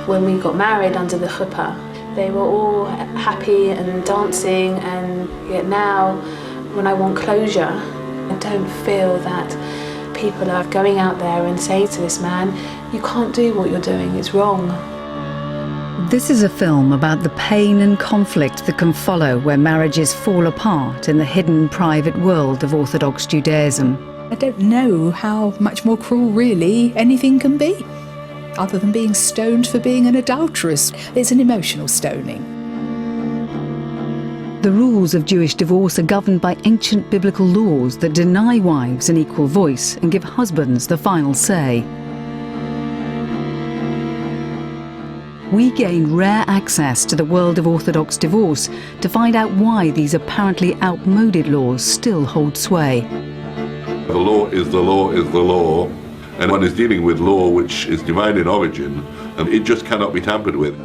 when we got married under the chuppah. They were all happy and dancing, and yet now, when I want closure, I don't feel that people are going out there and saying to this man, you can't do what you're doing, it's wrong. This is a film about the pain and conflict that can follow where marriages fall apart in the hidden private world of Orthodox Judaism. I don't know how much more cruel really anything can be, other than being stoned for being an adulteress. It's an emotional stoning. The rules of Jewish divorce are governed by ancient biblical laws that deny wives an equal voice and give husbands the final say. We gain rare access to the world of Orthodox divorce to find out why these apparently outmoded laws still hold sway. The law is the law is the law, and one is dealing with law which is divine in origin, and it just cannot be tampered with.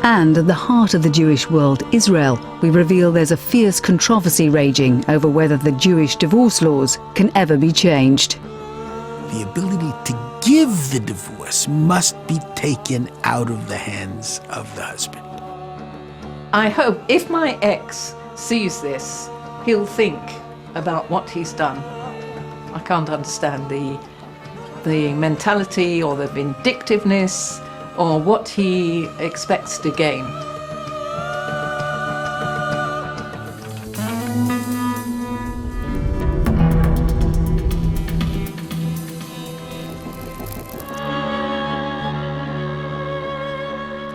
And at the heart of the Jewish world, Israel, we reveal there's a fierce controversy raging over whether the Jewish divorce laws can ever be changed. The ability to give the divorce must be taken out of the hands of the husband. I hope if my ex sees this, he'll think about what he's done. I can't understand the mentality or the vindictiveness or what he expects to gain.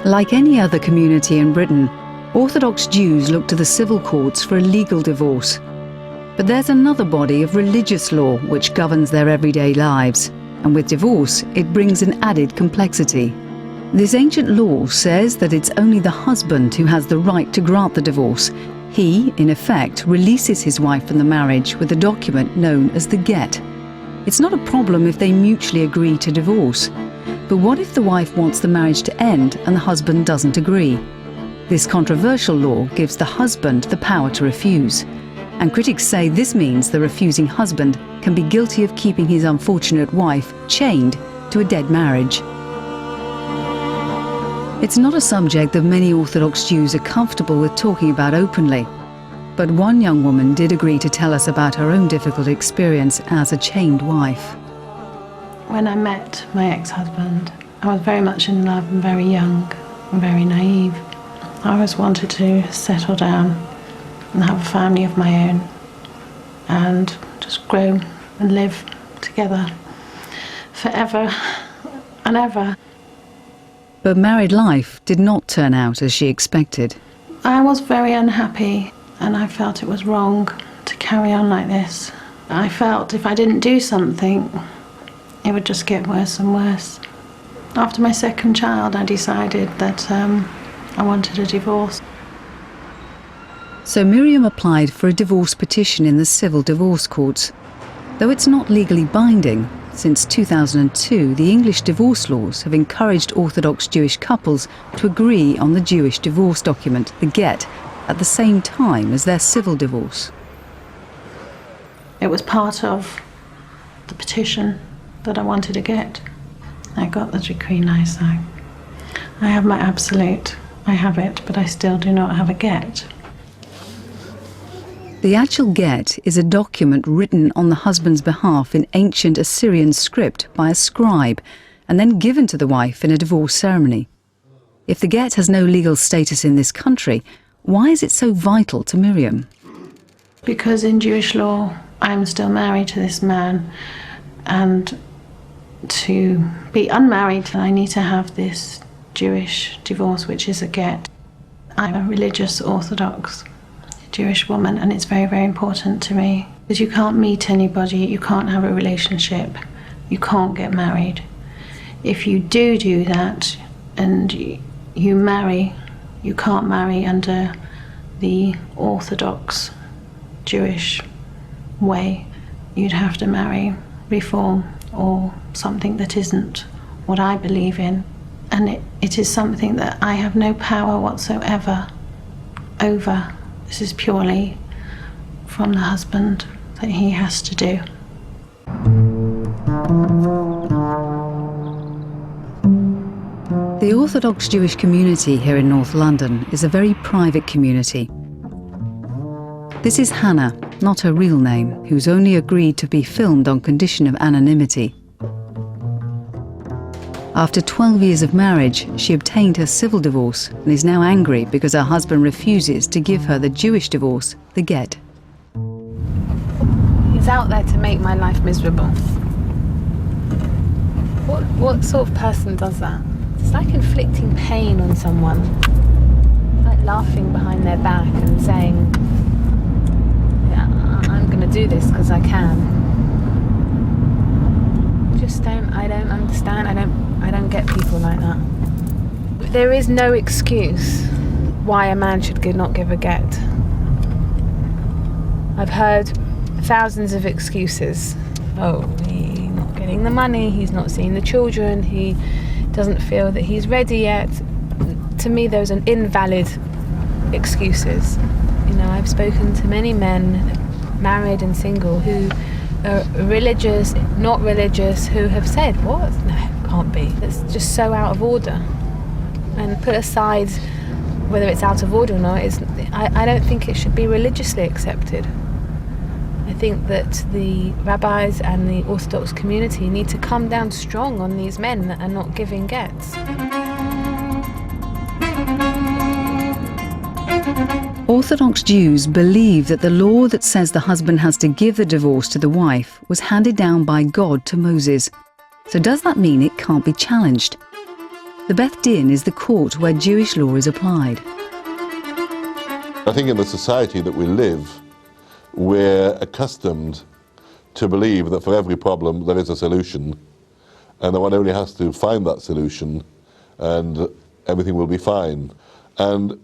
Like any other community in Britain, Orthodox Jews look to the civil courts for a legal divorce. But there's another body of religious law which governs their everyday lives, and with divorce, it brings an added complexity. This ancient law says that it's only the husband who has the right to grant the divorce. He, in effect, releases his wife from the marriage with a document known as the get. It's not a problem if they mutually agree to divorce. But what if the wife wants the marriage to end and the husband doesn't agree? This controversial law gives the husband the power to refuse. And critics say this means the refusing husband can be guilty of keeping his unfortunate wife chained to a dead marriage. It's not a subject that many Orthodox Jews are comfortable with talking about openly. But one young woman did agree to tell us about her own difficult experience as a chained wife. When I met my ex-husband, I was very much in love and very young and very naive. I always wanted to settle down and have a family of my own and just grow and live together forever and ever. But married life did not turn out as she expected. I was very unhappy and I felt it was wrong to carry on like this. I felt if I didn't do something, it would just get worse and worse. After my second child, I decided that I wanted a divorce. So Miriam applied for a divorce petition in the civil divorce courts. Though it's not legally binding, since 2002 the English divorce laws have encouraged Orthodox Jewish couples to agree on the Jewish divorce document, the get, at the same time as their civil divorce. It was part of the petition that I wanted to get. I got the decree nisi. I have my absolute, I have it, but I still do not have a get. The actual get is a document written on the husband's behalf in ancient Assyrian script by a scribe and then given to the wife in a divorce ceremony. If the get has no legal status in this country, why is it so vital to Miriam? Because in Jewish law, I'm still married to this man, and to be unmarried, I need to have this Jewish divorce, which is a get. I'm a religious Orthodox Jewish woman, and it's very, very important to me. Because you can't meet anybody, you can't have a relationship, you can't get married. If you do that and you marry, you can't marry under the Orthodox Jewish way. You'd have to marry Reform or something that isn't what I believe in. And it is something that I have no power whatsoever over. This is purely from the husband that he has to do. Orthodox Jewish community here in North London is a very private community. This is Hannah, not her real name, who's only agreed to be filmed on condition of anonymity. After 12 years of marriage, she obtained her civil divorce and is now angry because her husband refuses to give her the Jewish divorce, the get. He's out there to make my life miserable. What sort of person does that? It's like inflicting pain on someone. Like laughing behind their back and saying, yeah, I'm going to do this because I can. I don't understand. I don't get people like that. There is no excuse why a man should not give a get. I've heard thousands of excuses. Oh, he's not getting the money, he's not seeing the children, he doesn't feel that he's ready yet. To me, those are invalid excuses. You know, I've spoken to many men, married and single, who are religious, not religious, who have said, what? No, can't be. That's just so out of order. And put aside whether it's out of order or not, I don't think it should be religiously accepted. I think that the rabbis and the Orthodox community need to come down strong on these men that are not giving gets. Orthodox Jews believe that the law that says the husband has to give the divorce to the wife was handed down by God to Moses. So does that mean it can't be challenged? The Beth Din is the court where Jewish law is applied. I think in the society that we live, we're accustomed to believe that for every problem there is a solution, and that one only has to find that solution and everything will be fine. And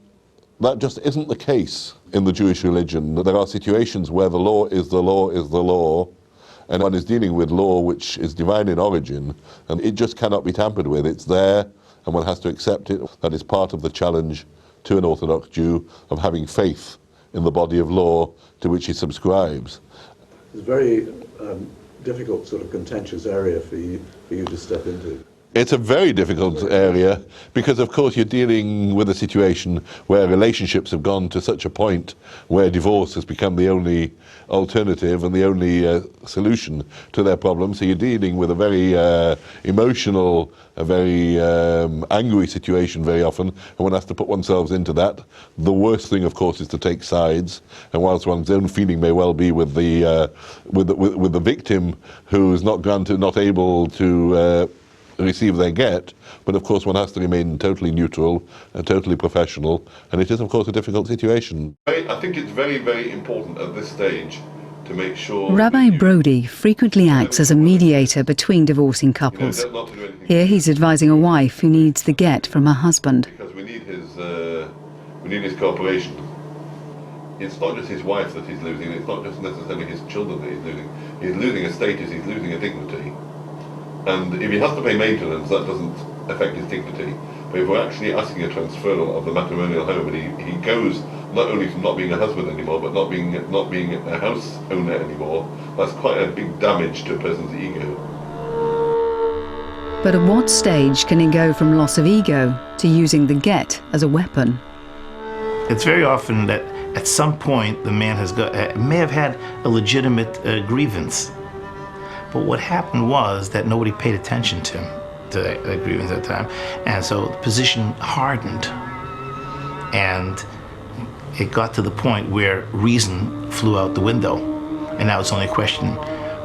that just isn't the case in the Jewish religion. There are situations where the law is the law is the law, and one is dealing with law which is divine in origin, and it just cannot be tampered with. It's there, and one has to accept it. That is part of the challenge to an Orthodox Jew of having faith in the body of law to which he subscribes. It's a very difficult, sort of contentious area for you to step into. It's a very difficult area because, of course, you're dealing with a situation where relationships have gone to such a point where divorce has become the only alternative and the only solution to their problems. So you're dealing with a very emotional, a very angry situation very often, and one has to put oneself into that. The worst thing, of course, is to take sides, and whilst one's own feeling may well be with the victim who's not able to receive their get, but of course one has to remain totally neutral and totally professional, and it is of course a difficult situation. I think it's very, very important at this stage to make sure... Rabbi Brodie frequently acts as a mediator between divorcing couples. Here he's advising a wife who needs the get from her husband. Because we need his cooperation. It's not just his wife that he's losing, it's not just necessarily his children that he's losing. He's losing a status, he's losing a dignity. And if he has to pay maintenance, that doesn't affect his dignity. But if we're actually asking a transferal of the matrimonial home, and he goes not only from not being a husband anymore, but not being a house owner anymore, that's quite a big damage to a person's ego. But at what stage can it go from loss of ego to using the get as a weapon? It's very often that at some point the man may have had a legitimate grievance. But what happened was that nobody paid attention to that grievance at the time. And so the position hardened. And it got to the point where reason flew out the window. And now it's only a question,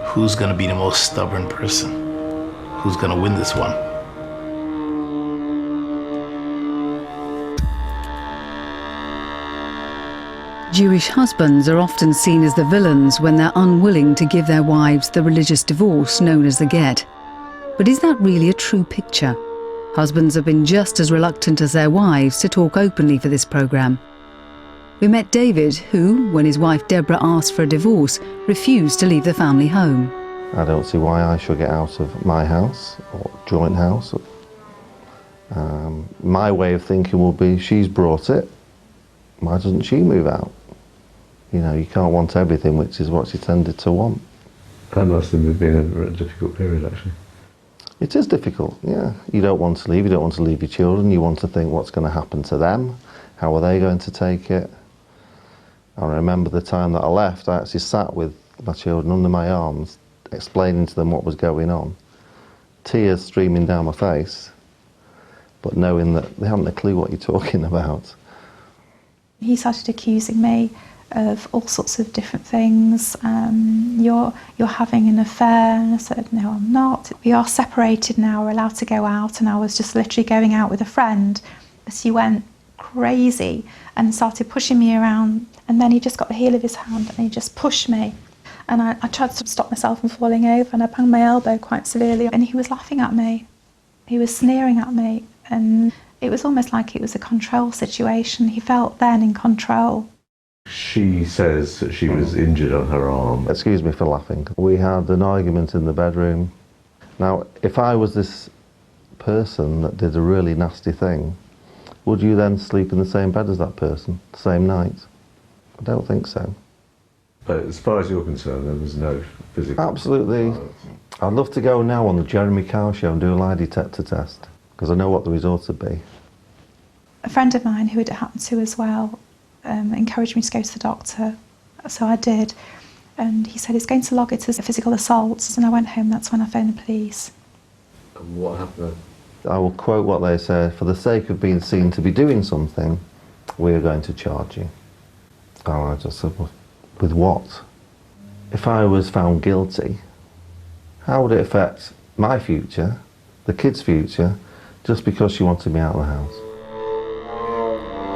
who's going to be the most stubborn person? Who's going to win this one? Jewish husbands are often seen as the villains when they're unwilling to give their wives the religious divorce known as the get. But is that really a true picture? Husbands have been just as reluctant as their wives to talk openly for this programme. We met David, who, when his wife Deborah asked for a divorce, refused to leave the family home. I don't see why I should get out of my house or joint house. My way of thinking will be, she's brought it, why doesn't she move out? You know, you can't want everything, which is what she tended to want. That must have been a difficult period, actually. It is difficult, yeah. You don't want to leave, you don't want to leave your children, you want to think what's going to happen to them, how are they going to take it. I remember the time that I left, I actually sat with my children under my arms, explaining to them what was going on. Tears streaming down my face, but knowing that they haven't a clue what you're talking about. He started accusing me of all sorts of different things. You're having an affair, and I said, no, I'm not. We are separated now, we're allowed to go out, and I was just literally going out with a friend. But he went crazy and started pushing me around, and then he just got the heel of his hand and he just pushed me. And I tried to stop myself from falling over, and I banged my elbow quite severely, and he was laughing at me. He was sneering at me, and it was almost like it was a control situation. He felt then in control. She says that she was injured on her arm. Excuse me for laughing. We had an argument in the bedroom. Now, if I was this person that did a really nasty thing, would you then sleep in the same bed as that person, the same night? I don't think so. But as far as you're concerned, there was no physical... Absolutely. violence. I'd love to go now on the Jeremy Cow show and do a lie detector test, because I know what the results would be. A friend of mine who it happened to as well encouraged me to go to the doctor, so I did. And he said he's going to log it as a physical assault, and I went home. That's when I phoned the police. And what happened then? I will quote what they said: for the sake of being seen to be doing something, we are going to charge you. And I just said, well, with what? If I was found guilty, how would it affect my future, the kids' future, just because she wanted me out of the house?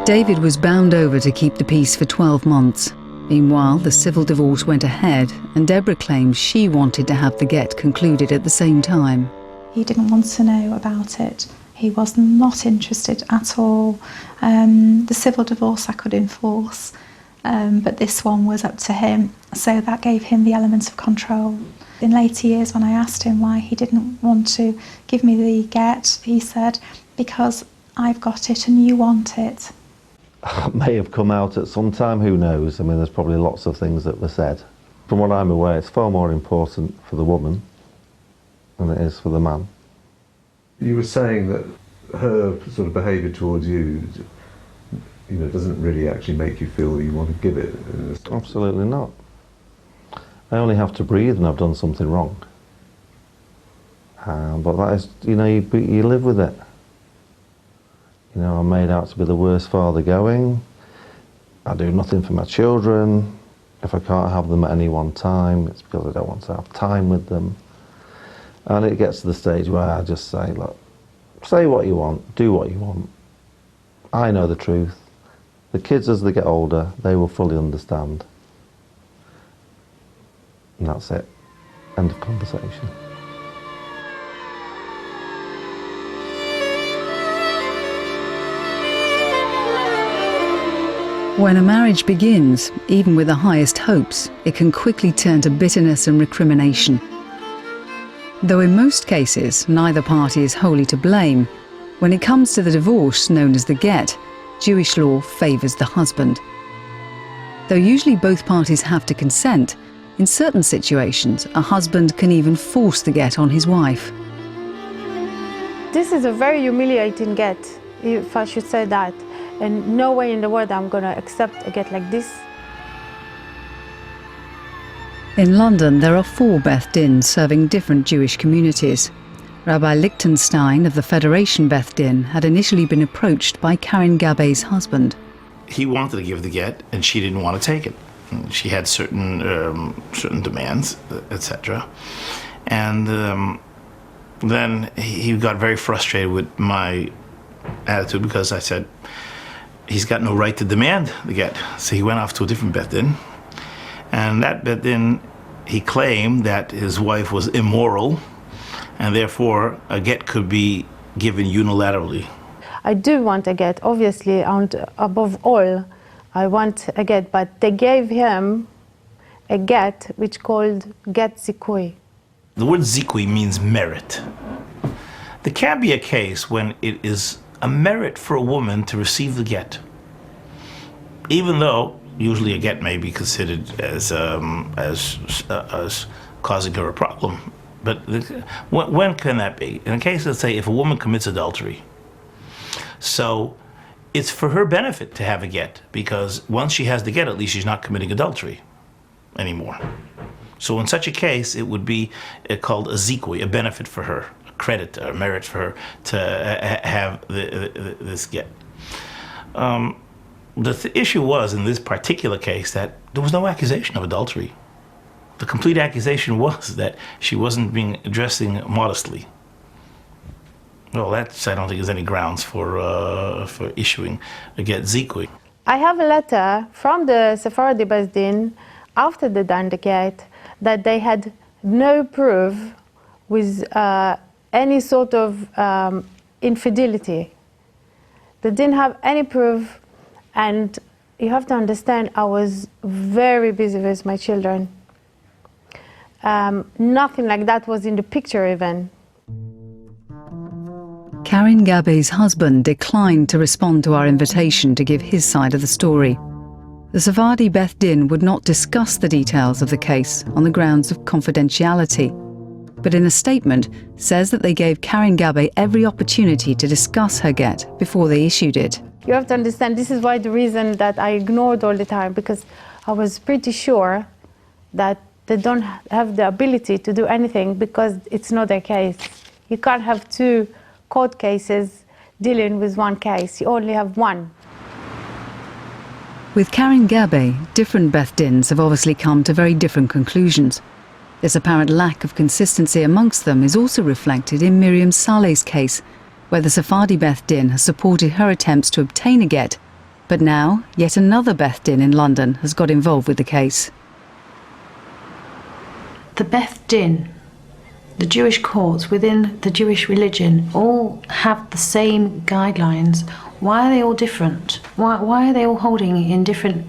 David was bound over to keep the peace for 12 months. Meanwhile, the civil divorce went ahead, and Deborah claims she wanted to have the get concluded at the same time. He didn't want to know about it. He was not interested at all. The civil divorce I could enforce, but this one was up to him. So that gave him the element of control. In later years, when I asked him why he didn't want to give me the get, he said, because I've got it and you want it. That may have come out at some time, who knows? I mean, there's probably lots of things that were said. From what I'm aware, it's far more important for the woman than it is for the man. You were saying that her sort of behaviour towards you, doesn't really actually make you feel that you want to give it. Absolutely not. I only have to breathe and I've done something wrong. But that is, you live with it. I'm made out to be the worst father going. I do nothing for my children. If I can't have them at any one time, it's because I don't want to have time with them. And it gets to the stage where I just say, look, say what you want, do what you want. I know the truth. The kids, as they get older, they will fully understand. And that's it. End of conversation. When a marriage begins, even with the highest hopes, it can quickly turn to bitterness and recrimination. Though in most cases, neither party is wholly to blame, when it comes to the divorce known as the get, Jewish law favours the husband. Though usually both parties have to consent, in certain situations, a husband can even force the get on his wife. This is a very humiliating get, if I should say that. And no way in the world I'm going to accept a get like this. In London, there are 4 Beth Din serving different Jewish communities. Rabbi Lichtenstein of the Federation Beth Din had initially been approached by Karen Gabay's husband. He wanted to give the get, and she didn't want to take it. She had certain demands, etc. And then he got very frustrated with my attitude because I said, he's got no right to demand the get. So he went off to a different Beth Din. And that Beth Din, he claimed that his wife was immoral, and therefore a get could be given unilaterally. I do want a get, obviously, and above all, I want a get, but they gave him a get which called get zikui. The word zikui means merit. There can be a case when it is a merit for a woman to receive the get, even though usually a get may be considered as causing her a problem. But when can that be? In a case, let's say, if a woman commits adultery, so it's for her benefit to have a get, because once she has the get, at least she's not committing adultery anymore. So in such a case, it would be called a zikui, a benefit for her, a credit, a merit for her to have this get. The issue was, in this particular case, that there was no accusation of adultery. The complete accusation was that she wasn't dressing modestly. Well, that's, I don't think there's any grounds for issuing a get zikui. I have a letter from the Sephardi Beth Din after the done the get that they had no proof with any sort of infidelity. They didn't have any proof, and you have to understand, I was very busy with my children. Nothing like that was in the picture even. Karin Gabe's husband declined to respond to our invitation to give his side of the story. The Sephardi Beth Din would not discuss the details of the case on the grounds of confidentiality, but in a statement says that they gave Karin Gabe every opportunity to discuss her get before they issued it. You have to understand, this is why the reason that I ignored all the time, because I was pretty sure that they don't have the ability to do anything because it's not their case. You can't have two court cases dealing with one case. You only have one. With Karin Gabe, different Beth Dins have obviously come to very different conclusions. This apparent lack of consistency amongst them is also reflected in Miriam Saleh's case, where the Sephardi Beth Din has supported her attempts to obtain a get, but now yet another Beth Din in London has got involved with the case. The Beth Din, the Jewish courts within the Jewish religion, all have the same guidelines. Why are they all different? Why are they all holding in different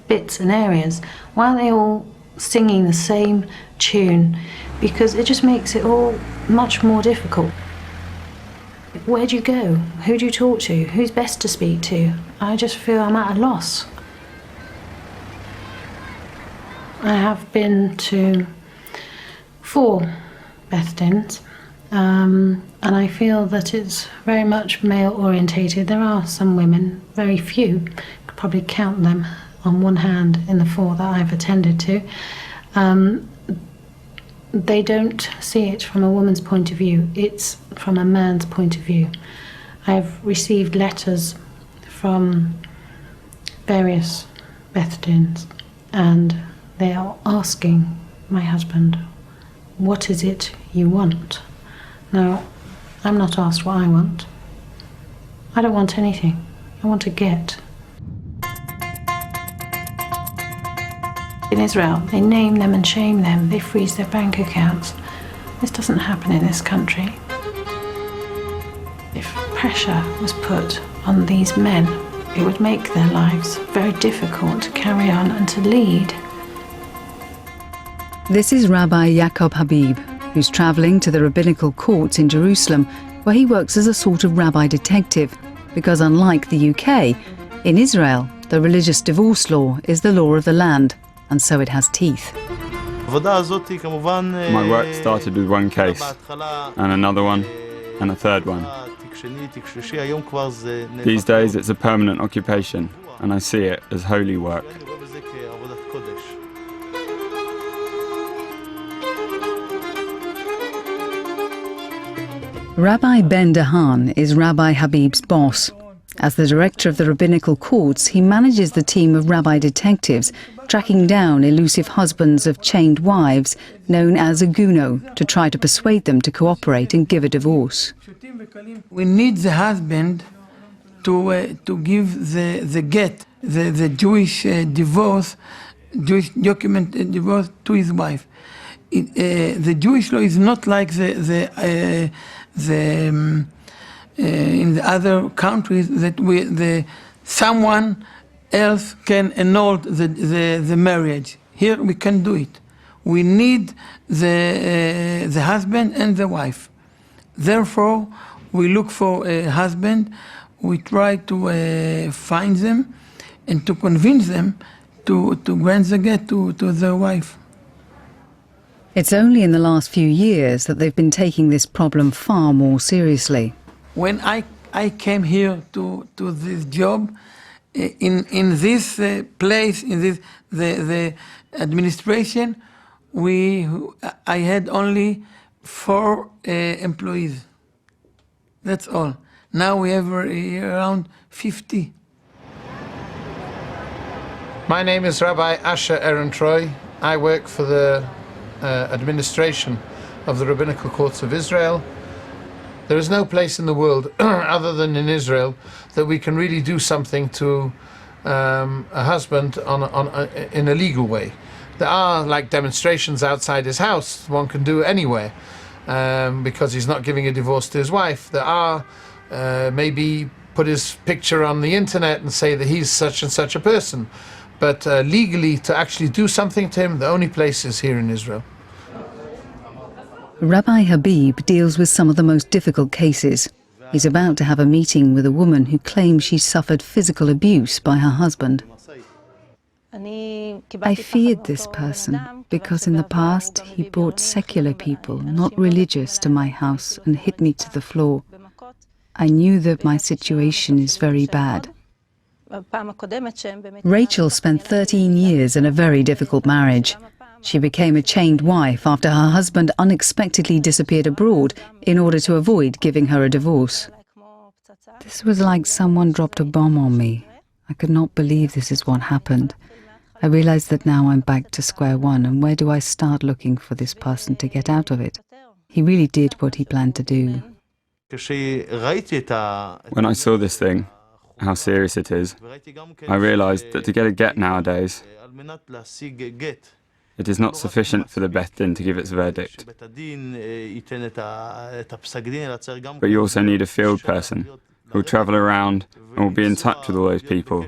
bits and areas? Why are they all singing the same tune? Because it just makes it all much more difficult. Where do you go? Who do you talk to? Who's best to speak to? I just feel I'm at a loss. I have been to 4 Beth Dins, and I feel that it's very much male orientated. There are some women, very few, you could probably count them on one hand in the 4 that I've attended to. They don't see it from a woman's point of view, it's from a man's point of view. I've received letters from various Beth Dins, and they are asking my husband, what is it you want? Now, I'm not asked what I want. I don't want anything. I want to get. In Israel, they name them and shame them. They freeze their bank accounts. This doesn't happen in this country. If pressure was put on these men, it would make their lives very difficult to carry on and to lead. This is Rabbi Yaakov Haviv, who's travelling to the rabbinical courts in Jerusalem, where he works as a sort of rabbi detective, because unlike the UK, in Israel, the religious divorce law is the law of the land, and so it has teeth. My work started with one case, and another one, and a third one. These days it's a permanent occupation, and I see it as holy work. Rabbi Ben Dahan is Rabbi Habib's boss. As the director of the rabbinical courts, he manages the team of rabbi detectives tracking down elusive husbands of chained wives, known as AGUNOH, to try to persuade them to cooperate and give a divorce. We need the husband to give the get, the Jewish divorce, Jewish document divorce to his wife. The Jewish law is not like in the other countries that someone else can annul the marriage. Here we can do it. We need the husband and the wife. Therefore, we look for a husband. We try to find them and to convince them to grant the get to their wife. It's only in the last few years that they've been taking this problem far more seriously. When I came here to this job, in this place, in this the administration, I had only 4 employees. That's all. Now we have around 50. My name is Rabbi Ehrentreu. I work for the administration of the Rabbinical Courts of Israel. There is no place in the world, other than in Israel, that we can really do something to a husband in a legal way. There are like demonstrations outside his house, one can do anywhere, because he's not giving a divorce to his wife. There are maybe put his picture on the internet and say that he's such and such a person. But legally, to actually do something to him, the only place is here in Israel. Rabbi Habib deals with some of the most difficult cases. He's about to have a meeting with a woman who claims she suffered physical abuse by her husband. I feared this person because in the past he brought secular people, not religious, to my house and hit me to the floor. I knew that my situation is very bad. Rachel spent 13 years in a very difficult marriage. She became a chained wife after her husband unexpectedly disappeared abroad in order to avoid giving her a divorce. This was like someone dropped a bomb on me. I could not believe this is what happened. I realized that now I'm back to square one, and where do I start looking for this person to get out of it? He really did what he planned to do. When I saw this thing, how serious it is, I realized that to get a get nowadays, it is not sufficient for the Beth Din to give its verdict. But you also need a field person who will travel around and will be in touch with all those people,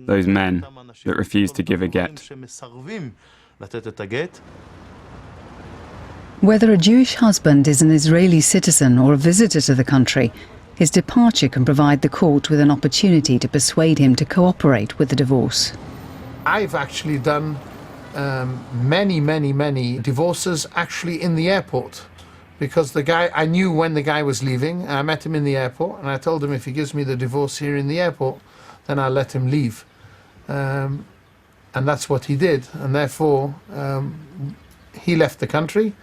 those men that refuse to give a get. Whether a Jewish husband is an Israeli citizen or a visitor to the country, his departure can provide the court with an opportunity to persuade him to cooperate with the divorce. I've actually done many divorces actually in the airport, because the guy, I knew when the guy was leaving, and I met him in the airport, and I told him if he gives me the divorce here in the airport, then I'll let him leave. And that's what he did, and therefore he left the country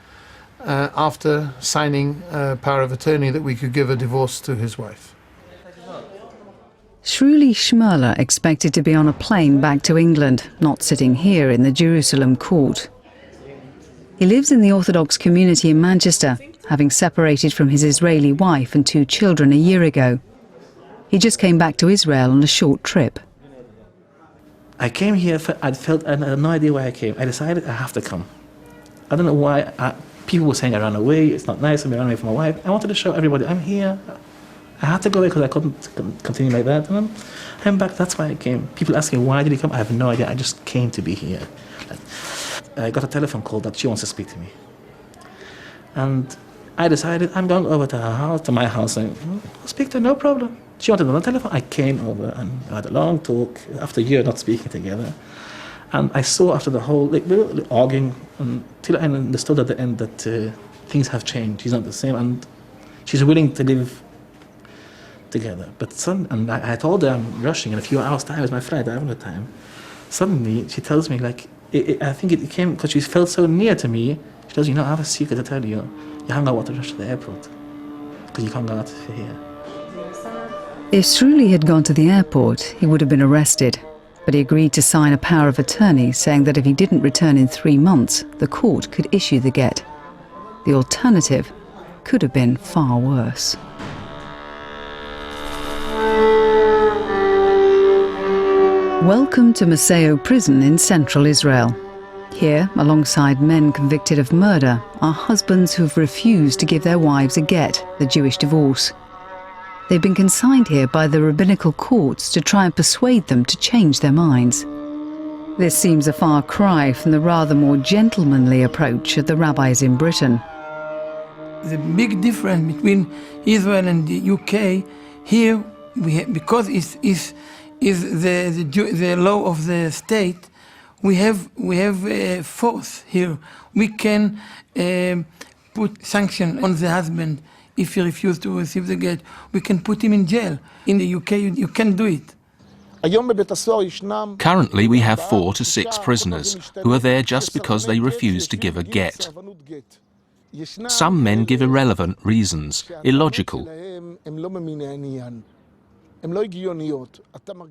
after signing a power of attorney that we could give a divorce to his wife. Shruly Schmerler expected to be on a plane back to England, not sitting here in the Jerusalem court. He lives in the Orthodox community in Manchester, having separated from his Israeli wife and 2 children a year ago. He just came back to Israel on a short trip. I came here, I had no idea why I came. I decided I have to come. I don't know why. People were saying I ran away, it's not nice of me to run away from my wife. I wanted to show everybody I'm here. I had to go away because I couldn't continue like that. And I'm back, that's why I came. People ask me, why did you come? I have no idea, I just came to be here. I got a telephone call that she wants to speak to me. And I decided I'm going over to her house, to my house, and I'll speak to her, no problem. She wanted on the telephone, I came over and I had a long talk after a year not speaking together. And I saw after the whole, we were arguing until I understood at the end that things have changed. She's not the same, and she's willing to live together. But I told her I'm rushing in a few hours' time. It's my flight, I haven't the time. Suddenly, she tells me, like, I think it came because she felt so near to me. She tells me, I have a secret to tell you. You hung out to rush to the airport because you can't go out of here. If Shruly had gone to the airport, he would have been arrested. But he agreed to sign a power of attorney saying that if he didn't return in 3 months, the court could issue the get. The alternative could have been far worse. Welcome to Maseo prison in central Israel. Here, alongside men convicted of murder, are husbands who've refused to give their wives a get, the Jewish divorce. They've been consigned here by the rabbinical courts to try and persuade them to change their minds. This seems a far cry from the rather more gentlemanly approach of the rabbis in Britain. The big difference between Israel and the UK, here, because it's the law of the state, We have force here. We can put sanction on the husband if he refuses to receive the get. We can put him in jail. In the UK, you can't do it. Currently, we have 4 to 6 prisoners who are there just because they refuse to give a get. Some men give irrelevant reasons, illogical.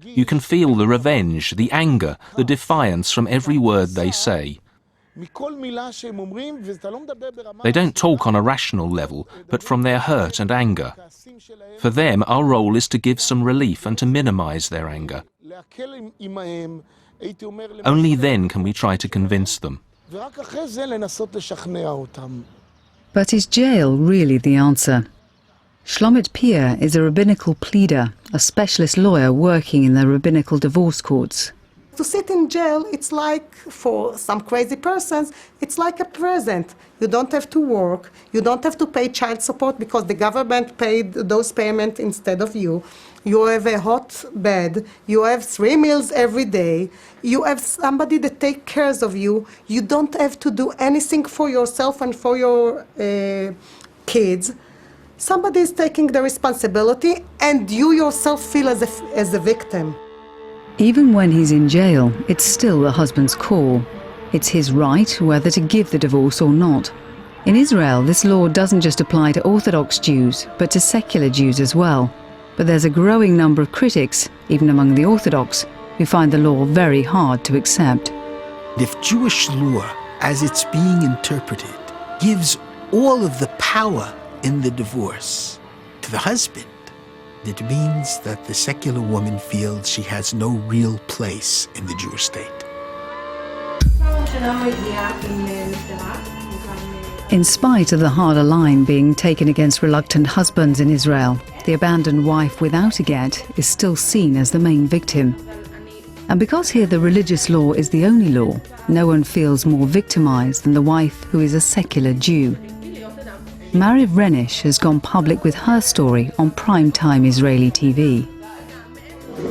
You can feel the revenge, the anger, the defiance from every word they say. They don't talk on a rational level, but from their hurt and anger. For them, our role is to give some relief and to minimize their anger. Only then can we try to convince them. But is jail really the answer? Shlomit Pir is a rabbinical pleader, a specialist lawyer working in the rabbinical divorce courts. To sit in jail, it's like, for some crazy persons, it's like a present. You don't have to work, you don't have to pay child support because the government paid those payments instead of you. You have a hot bed, you have 3 meals every day, you have somebody that takes care of you. You don't have to do anything for yourself and for your kids. Somebody is taking the responsibility and you yourself feel as a victim. Even when he's in jail, it's still the husband's call. It's his right whether to give the divorce or not. In Israel, this law doesn't just apply to Orthodox Jews, but to secular Jews as well. But there's a growing number of critics, even among the Orthodox, who find the law very hard to accept. If Jewish law, as it's being interpreted, gives all of the power in the divorce to the husband, it means that the secular woman feels she has no real place in the Jewish state. In spite of the harder line being taken against reluctant husbands in Israel, the abandoned wife without a get is still seen as the main victim. And because here the religious law is the only law, no one feels more victimized than the wife who is a secular Jew. Mariv Renish has gone public with her story on primetime Israeli TV.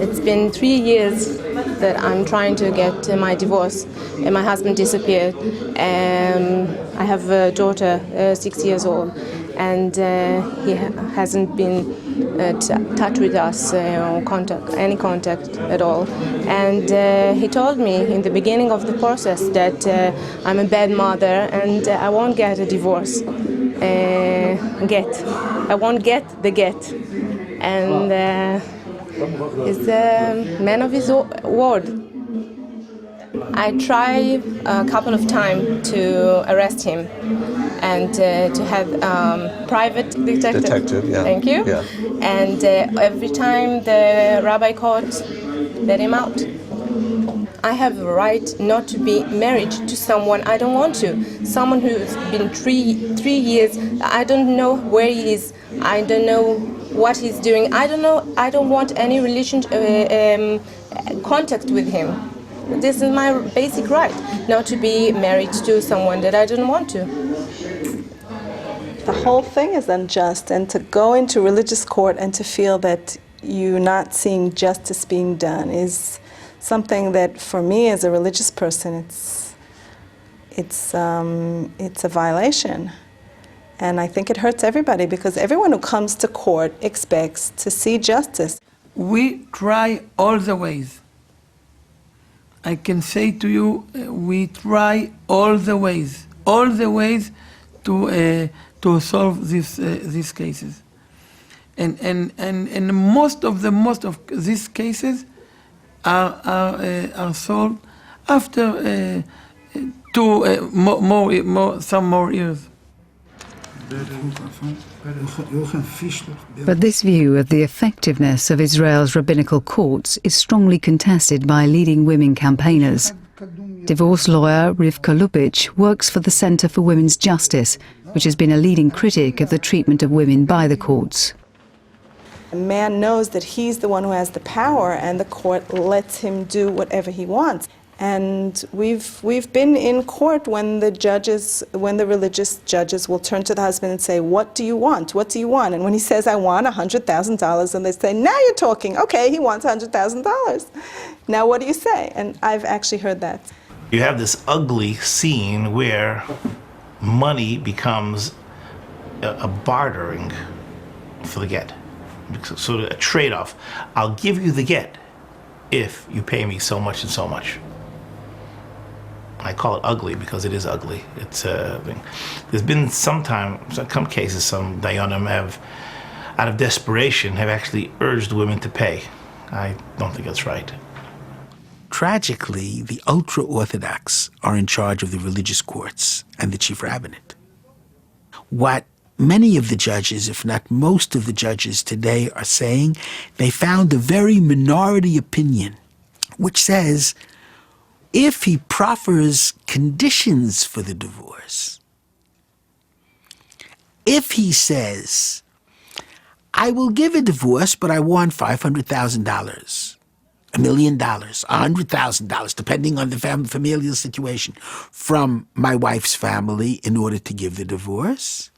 It's been 3 years that I'm trying to get my divorce, and my husband disappeared. I have a daughter, 6 years old, and he hasn't been in touch with us or any contact at all. And he told me in the beginning of the process that I'm a bad mother and I won't get a divorce. I won't get the get. And he's a man of his word. I tried a couple of times to arrest him and to have private detective. Yeah. Thank you. Yeah. And every time the rabbi court let him out. I have a right not to be married to someone I don't want to. Someone who's been three years. I don't know where he is. I don't know what he's doing. I don't know. I don't want any contact with him. This is my basic right, not to be married to someone that I don't want to. The whole thing is unjust, and to go into religious court and to feel that you're not seeing justice being done is something that, for me as a religious person, it's a violation. And I think it hurts everybody, because everyone who comes to court expects to see justice. We try all the ways. I can say to you, we try all the ways to solve these cases. And most of these cases are solved after some more years. But this view of the effectiveness of Israel's rabbinical courts is strongly contested by leading women campaigners. Divorce lawyer Rivka Lubitch works for the Center for Women's Justice, which has been a leading critic of the treatment of women by the courts. A man knows that he's the one who has the power, and the court lets him do whatever he wants. And we've been in court when the religious judges will turn to the husband and say, "What do you want? What do you want?" And when he says, "I want $100,000," and they say, "Now you're talking. Okay, he wants $100,000. Now what do you say?" And I've actually heard that. You have this ugly scene where money becomes a bartering for the get. Sort of a trade-off. I'll give you the get if you pay me so much and so much. I call it ugly because it is ugly. It's there's been some cases, some dayanim have, out of desperation, have actually urged women to pay. I don't think that's right. Tragically, the ultra-Orthodox are in charge of the religious courts and the chief rabbinate. What many of the judges, if not most of the judges today, are saying, they found a very minority opinion which says if he proffers conditions for the divorce, if he says, I will give a divorce, but I want $500,000, $1 million, $100,000, depending on the familial situation, from my wife's family in order to give the divorce,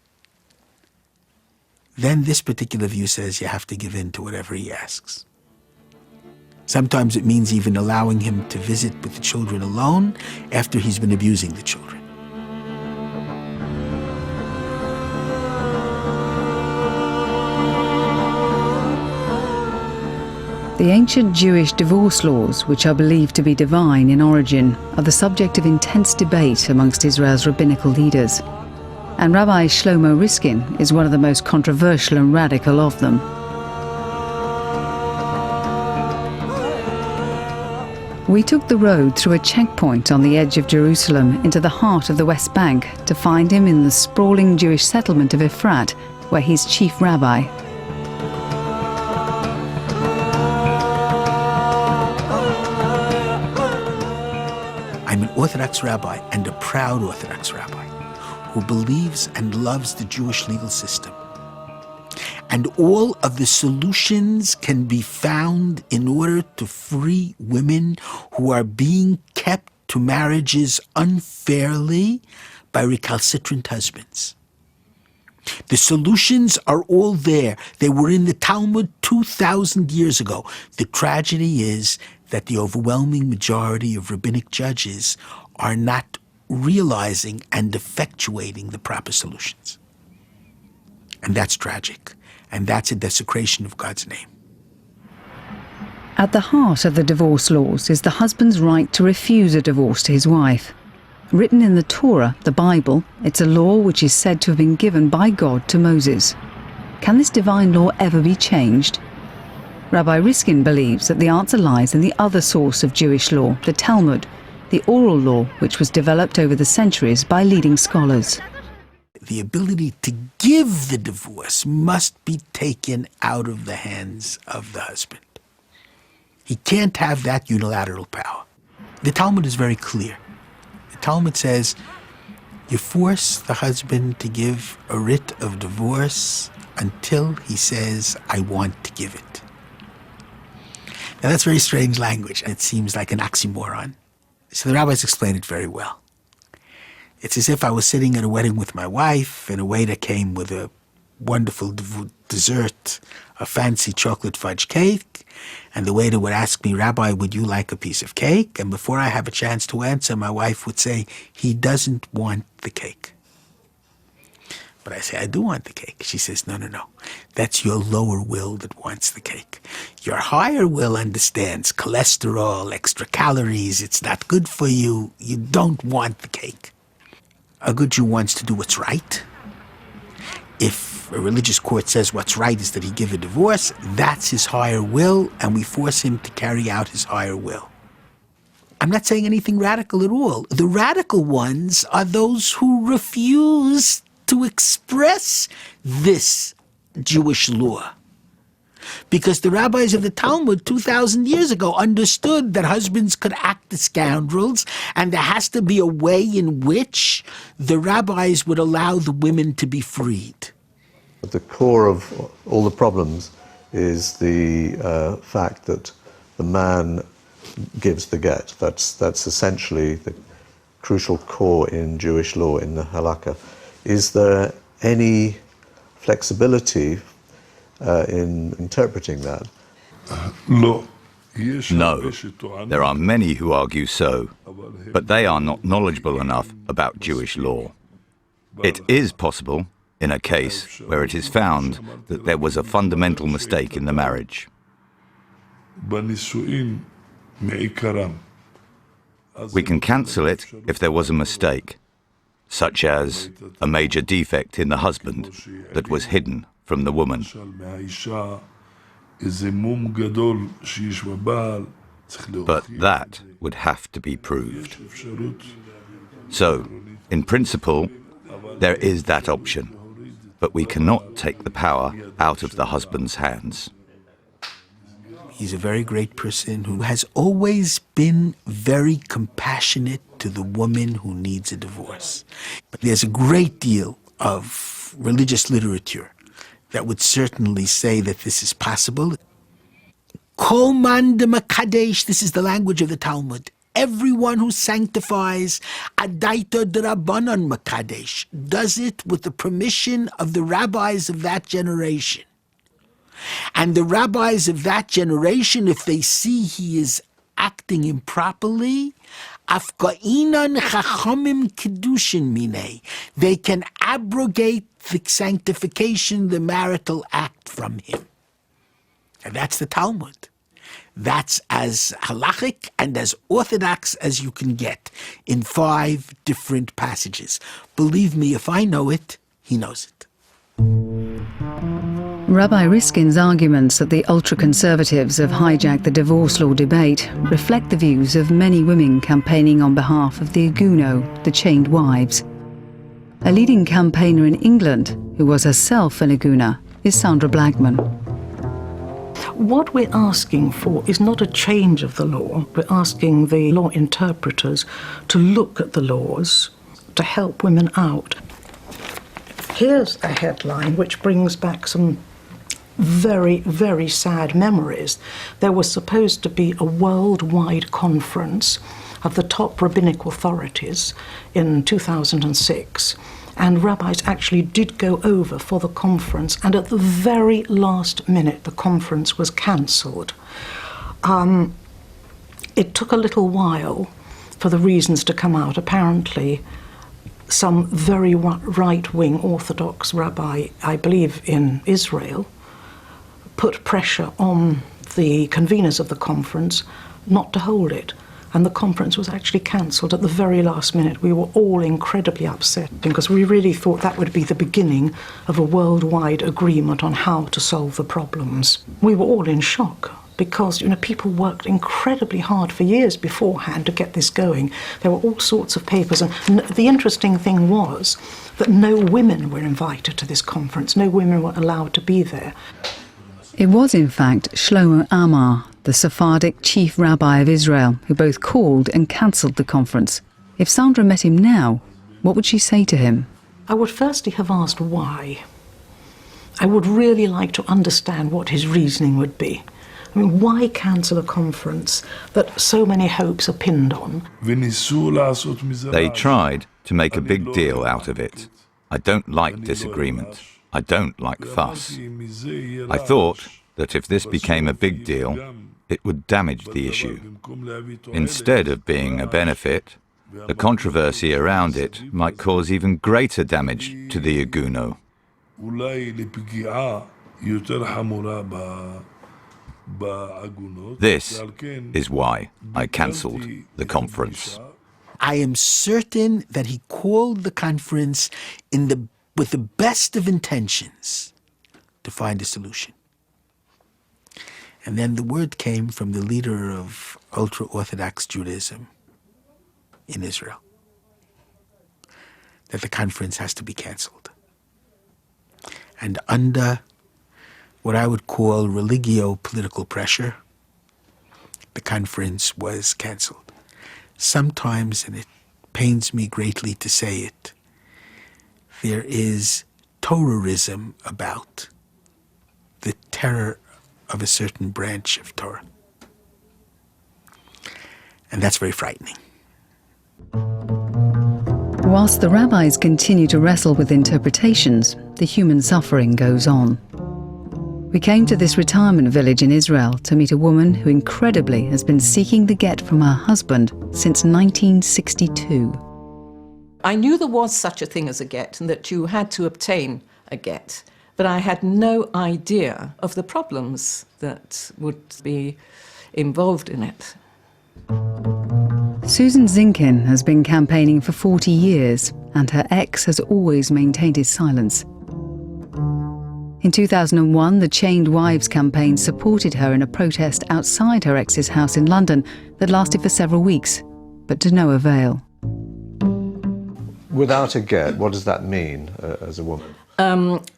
then this particular view says you have to give in to whatever he asks. Sometimes it means even allowing him to visit with the children alone after he's been abusing the children. The ancient Jewish divorce laws, which are believed to be divine in origin, are the subject of intense debate amongst Israel's rabbinical leaders. And Rabbi Shlomo Riskin is one of the most controversial and radical of them. We took the road through a checkpoint on the edge of Jerusalem into the heart of the West Bank to find him in the sprawling Jewish settlement of Efrat, where he's chief rabbi. I'm an Orthodox rabbi and a proud Orthodox rabbi who believes and loves the Jewish legal system. And all of the solutions can be found in order to free women who are being kept to marriages unfairly by recalcitrant husbands. The solutions are all there. They were in the Talmud 2,000 years ago. The tragedy is that the overwhelming majority of rabbinic judges are not realizing and effectuating the proper solutions. And that's tragic. And that's a desecration of God's name. At the heart of the divorce laws is the husband's right to refuse a divorce to his wife. Written in the Torah, the Bible, it's a law which is said to have been given by God to Moses. Can this divine law ever be changed? Rabbi Riskin believes that the answer lies in the other source of Jewish law, the Talmud, the oral law which was developed over the centuries by leading scholars. The ability to give the divorce must be taken out of the hands of the husband. He can't have that unilateral power. The Talmud is very clear. The Talmud says you force the husband to give a writ of divorce until he says, I want to give it. Now that's very strange language, and it seems like an oxymoron. So the rabbis explain it very well. It's as if I was sitting at a wedding with my wife, and a waiter came with a wonderful dessert, a fancy chocolate fudge cake, and the waiter would ask me, Rabbi, would you like a piece of cake? And before I have a chance to answer, my wife would say, he doesn't want the cake. But I say, I do want the cake. She says, no, no, no. That's your lower will that wants the cake. Your higher will understands cholesterol, extra calories, it's not good for you. You don't want the cake. A good Jew wants to do what's right. If a religious court says what's right is that he give a divorce, that's his higher will, and we force him to carry out his higher will. I'm not saying anything radical at all. The radical ones are those who refuse to express this Jewish law. Because the rabbis of the Talmud 2,000 years ago understood that husbands could act as scoundrels, and there has to be a way in which the rabbis would allow the women to be freed. At the core of all the problems is the fact that the man gives the get. That's essentially the crucial core in Jewish law, in the halakha. Is there any flexibility in interpreting that? לא. No, there are many who argue so, but they are not knowledgeable enough about Jewish law. It is possible in a case where it is found that there was a fundamental mistake in the marriage. We can cancel it if there was a mistake, such as a major defect in the husband that was hidden from the woman. But that would have to be proved. So, in principle, there is that option, but we cannot take the power out of the husband's hands. He's a very great person who has always been very compassionate to the woman who needs a divorce. But there's a great deal of religious literature that would certainly say that this is possible. Kol man de makadesh, this is the language of the Talmud. Everyone who sanctifies, adaito d'Rabbanan makadesh, does it with the permission of the rabbis of that generation. And the rabbis of that generation, if they see he is acting improperly, afga'inan chachamim kedushin minei, they can abrogate the sanctification, the marital act from him. And that's the Talmud. That's as halachic and as orthodox as you can get in 5 different passages. Believe me, if I know it, he knows it. Rabbi Riskin's arguments that the ultra-conservatives have hijacked the divorce law debate reflect the views of many women campaigning on behalf of the Agunot, the chained wives. A leading campaigner in England, who was herself an AGUNAH, is Sandra Blackman. What we're asking for is not a change of the law. We're asking the law interpreters to look at the laws to help women out. Here's a headline which brings back some very, very sad memories. There was supposed to be a worldwide conference of the top rabbinic authorities in 2006. And rabbis actually did go over for the conference, and at the very last minute, the conference was cancelled. It took a little while for the reasons to come out. Apparently, some very right-wing Orthodox rabbi, I believe in Israel, put pressure on the conveners of the conference not to hold it. And the conference was actually cancelled at the very last minute. We were all incredibly upset because we really thought that would be the beginning of a worldwide agreement on how to solve the problems. We were all in shock because, people worked incredibly hard for years beforehand to get this going. There were all sorts of papers. And the interesting thing was that no women were invited to this conference. No women were allowed to be there. It was, in fact, Shlomo Amar, the Sephardic chief rabbi of Israel, who both called and cancelled the conference. If Sandra met him now, what would she say to him? I would firstly have asked why. I would really like to understand what his reasoning would be. Why cancel a conference that so many hopes are pinned on? They tried to make a big deal out of it. I don't like disagreement. I don't like fuss. I thought that if this became a big deal, it would damage the issue. Instead of being a benefit, the controversy around it might cause even greater damage to the Agunot. This is why I cancelled the conference. I am certain that he called the conference with the best of intentions to find a solution. And then the word came from the leader of Ultra-Orthodox Judaism in Israel that the conference has to be cancelled. And under what I would call religio-political pressure, the conference was cancelled. Sometimes, and it pains me greatly to say it, there is Torahism about the terror of a certain branch of Torah. And that's very frightening. Whilst the rabbis continue to wrestle with interpretations, the human suffering goes on. We came to this retirement village in Israel to meet a woman who incredibly has been seeking the get from her husband since 1962. I knew there was such a thing as a get and that you had to obtain a get, but I had no idea of the problems that would be involved in it. Susan Zinkin has been campaigning for 40 years, and her ex has always maintained his silence. In 2001, the Chained Wives campaign supported her in a protest outside her ex's house in London that lasted for several weeks, but to no avail. Without a get, what does that mean as a woman?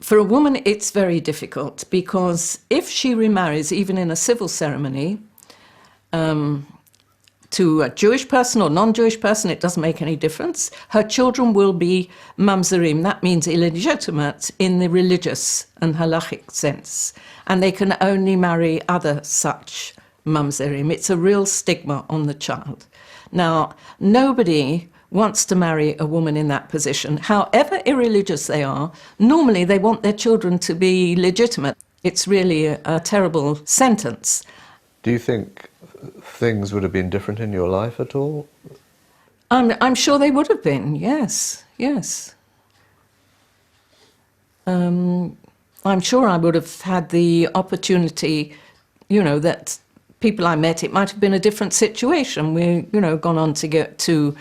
For a woman, it's very difficult, because if she remarries, even in a civil ceremony, to a Jewish person or non-Jewish person, it doesn't make any difference. Her children will be mamzerim. That means illegitimate in the religious and halachic sense. And they can only marry other such mamzerim. It's a real stigma on the child. Now, nobody wants to marry a woman in that position. However irreligious they are, normally they want their children to be legitimate. It's really a terrible sentence. Do you think things would have been different in your life at all? I'm sure they would have been, yes, yes. I'm sure I would have had the opportunity, you know, that people I met, it might have been a different situation. We, you know, gone on to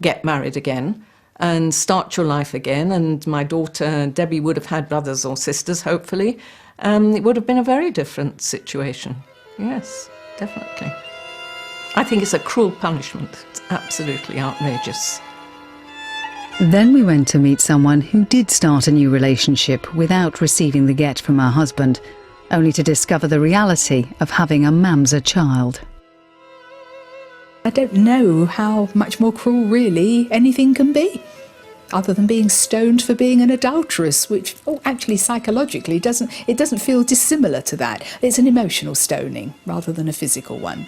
get married again and start your life again, and my daughter Debbie would have had brothers or sisters, hopefully. It would have been a very different situation, yes, definitely. I think it's a cruel punishment. It's absolutely outrageous. Then we went to meet someone who did start a new relationship without receiving the get from her husband, only to discover the reality of having a mamzer child. I don't know how much more cruel really anything can be, other than being stoned for being an adulteress, which actually psychologically doesn't feel dissimilar to that. It's an emotional stoning rather than a physical one.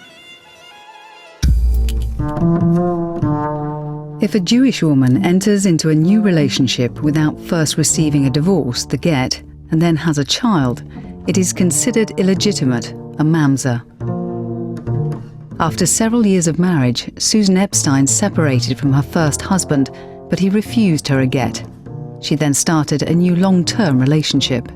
If a Jewish woman enters into a new relationship without first receiving a divorce, the get, and then has a child, it is considered illegitimate, a mamzer. After several years of marriage, Susan Epstein separated from her first husband, but he refused her a get. She then started a new long-term relationship.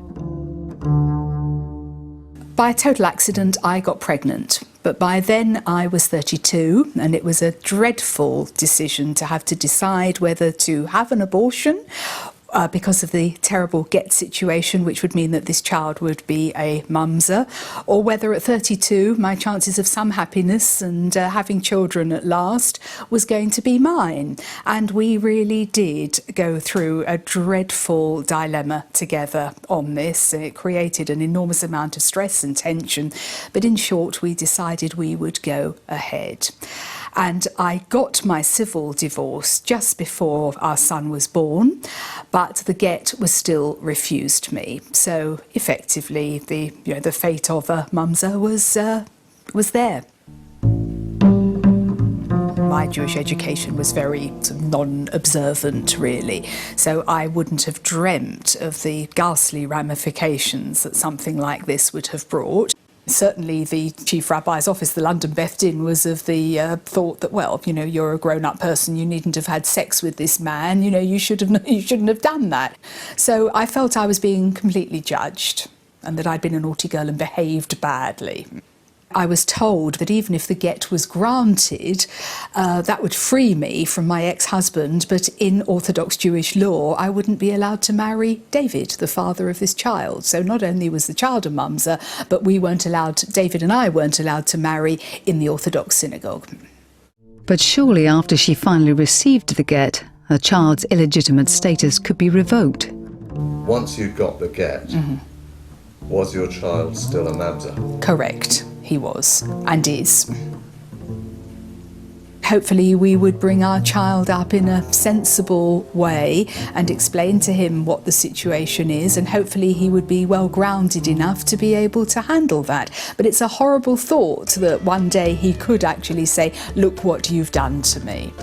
By a total accident, I got pregnant. But by then I was 32, and it was a dreadful decision to have to decide whether to have an abortion because of the terrible get situation, which would mean that this child would be a mamzer, or whether at 32 my chances of some happiness and having children at last was going to be mine. And we really did go through a dreadful dilemma together on this. It created an enormous amount of stress and tension, but in short we decided we would go ahead. And I got my civil divorce just before our son was born, but the get was still refused me. So effectively, the fate of a mamzer was there. My Jewish education was very non-observant, really, so I wouldn't have dreamt of the ghastly ramifications that something like this would have brought. Certainly the Chief Rabbi's office, the London Beth Din, was of the thought that, well, you know, you're a grown-up person, you needn't have had sex with this man, you know, you shouldn't have done that. So I felt I was being completely judged and that I'd been a naughty girl and behaved badly. I was told that even if the get was granted, that would free me from my ex-husband, but in Orthodox Jewish law, I wouldn't be allowed to marry David, the father of this child. So not only was the child a mamzer, but David and I weren't allowed to marry in the Orthodox synagogue. But surely after she finally received the get, her child's illegitimate status could be revoked. Once you got the get, was your child still a mamzer? Correct. He was, and is. Hopefully we would bring our child up in a sensible way and explain to him what the situation is, and hopefully he would be well grounded enough to be able to handle that. But it's a horrible thought that one day he could actually say, "Look what you've done to me."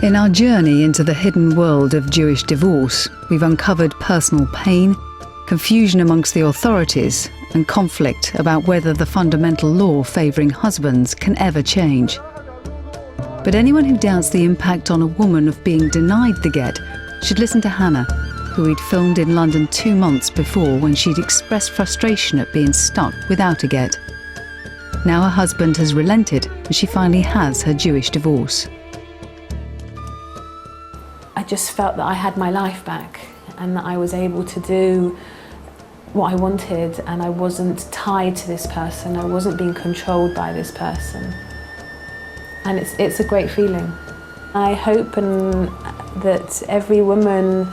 In our journey into the hidden world of Jewish divorce, we've uncovered personal pain, confusion amongst the authorities, and conflict about whether the fundamental law favouring husbands can ever change. But anyone who doubts the impact on a woman of being denied the get should listen to Hannah, who we'd filmed in London 2 months before when she'd expressed frustration at being stuck without a get. Now her husband has relented and she finally has her Jewish divorce. I just felt that I had my life back and that I was able to do what I wanted, and I wasn't tied to this person, I wasn't being controlled by this person. And it's a great feeling. I hope that every woman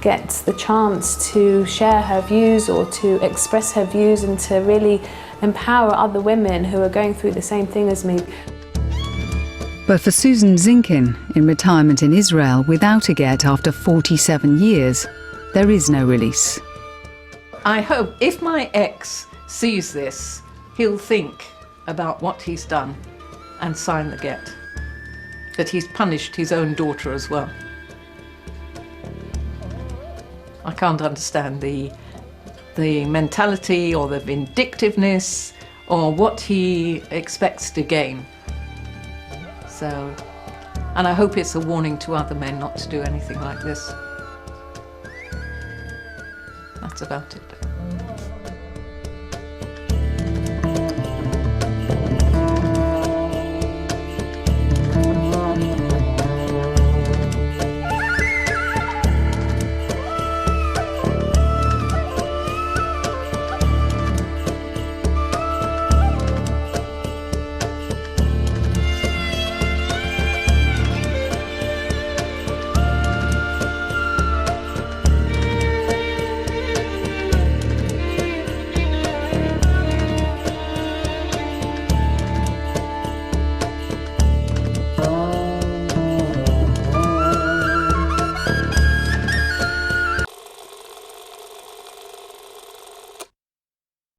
gets the chance to share her views or to express her views and to really empower other women who are going through the same thing as me. But for Susan Zinkin, in retirement in Israel without a get after 47 years, there is no release. I hope if my ex sees this, he'll think about what he's done and sign the get. That he's punished his own daughter as well. I can't understand the mentality or the vindictiveness or what he expects to gain. So, and I hope it's a warning to other men not to do anything like this. That's about it.